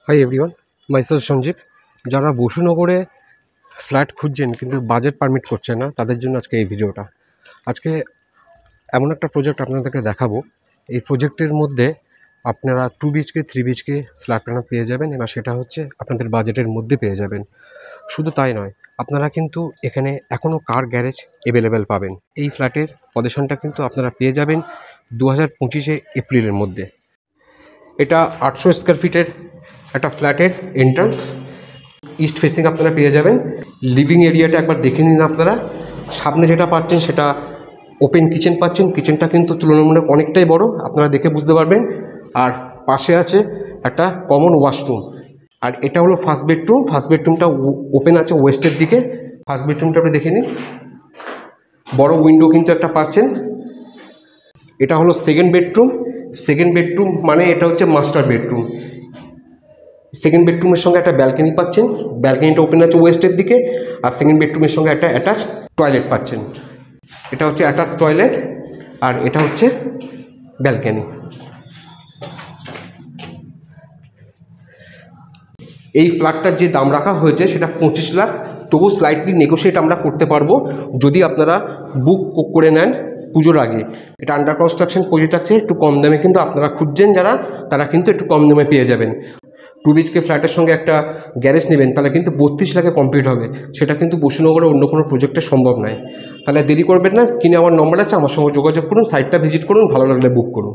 Hi everyone, myself Sanjeev. যারা বসুনগরে flat খুঁজছেন কিন্তু বাজেট পারমিট করছে না, তাদের জন্য আজকে এই ভিডিওটা। আজকে এমন একটা প্রজেক্ট আপনাদেরকে দেখাবো। এই প্রজেক্টের মধ্যে আপনারা 2 BHK 3 BHK ফ্ল্যাট প্ল্যান পেয়ে যাবেন, এবং সেটা হচ্ছে আপনাদের বাজেটের মধ্যে পেয়ে যাবেন। শুধু তাই নয়, আপনারা কিন্তু এখানে এখনও কার গ্যারেজ অ্যাভেলেবেল পাবেন। এই ফ্ল্যাটের পজিশনটা কিন্তু আপনারা পেয়ে যাবেন 2025 এপ্রিলের মধ্যে। এটা 800 স্কোয়ার ফিটের একটা ফ্ল্যাটের এন্ট্রান্স, ইস্ট ফেসিং আপনারা পেয়ে যাবেন। লিভিং এরিয়াটা একবার দেখে নিন আপনারা। সামনে যেটা পাচ্ছেন সেটা ওপেন কিচেন পাচ্ছেন। কিচেনটা কিন্তু তুলনামূলক অনেকটাই বড়, আপনারা দেখে বুঝতে পারবেন। আর পাশে আছে একটা কমন ওয়াশরুম। আর এটা হলো ফার্স্ট বেডরুম। ফার্স্ট বেডরুমটা ওপেন আছে ওয়েস্টের দিকে। ফার্স্ট বেডরুমটা আপনি দেখে নিন, বড় উইন্ডো কিন্তু একটা পাচ্ছেন। এটা হলো সেকেন্ড বেডরুম। সেকেন্ড বেডরুম মানে এটা হচ্ছে মাস্টার বেডরুম। সেকেন্ড বেডরুমের সঙ্গে একটা ব্যালকনি পাচ্ছেন। ব্যালকনিটা ওপেন আছে ওয়েস্টের দিকে। আর সেকেন্ড বেডরুমের সঙ্গে একটা অ্যাটাচ টয়লেট পাচ্ছেন। এটা হচ্ছে অ্যাটাচ টয়লেট, আর এটা হচ্ছে ব্যালকনি। এই ফ্ল্যাটটার যে দাম রাখা হয়েছে সেটা 25 লাখ। তবু স্লাইটলি নেগোশিয়েট আমরা করতে পারবো যদি আপনারা বুক করে নেন পুজোর আগে। এটা আন্ডার কনস্ট্রাকশন প্রজেক্ট আছে, একটু কম দামে কিন্তু আপনারা খুঁজছেন যারা, তারা কিন্তু একটু কম দামে পেয়ে যাবেন। 2 BHK ফ্ল্যাটের সঙ্গে একটা গ্যারেজ নেবেন, তাহলে কিন্তু 32 লাখে কমপ্লিট হবে। সেটা কিন্তু বসুনগরে অন্য কোনো প্রজেক্টে সম্ভব নয়। তাহলে দেরি করবেন না, স্ক্রিনে আমার নম্বর আছে, আমার সঙ্গে যোগাযোগ করুন, সাইটটা ভিজিট করুন, ভালো লাগলে বুক করুন।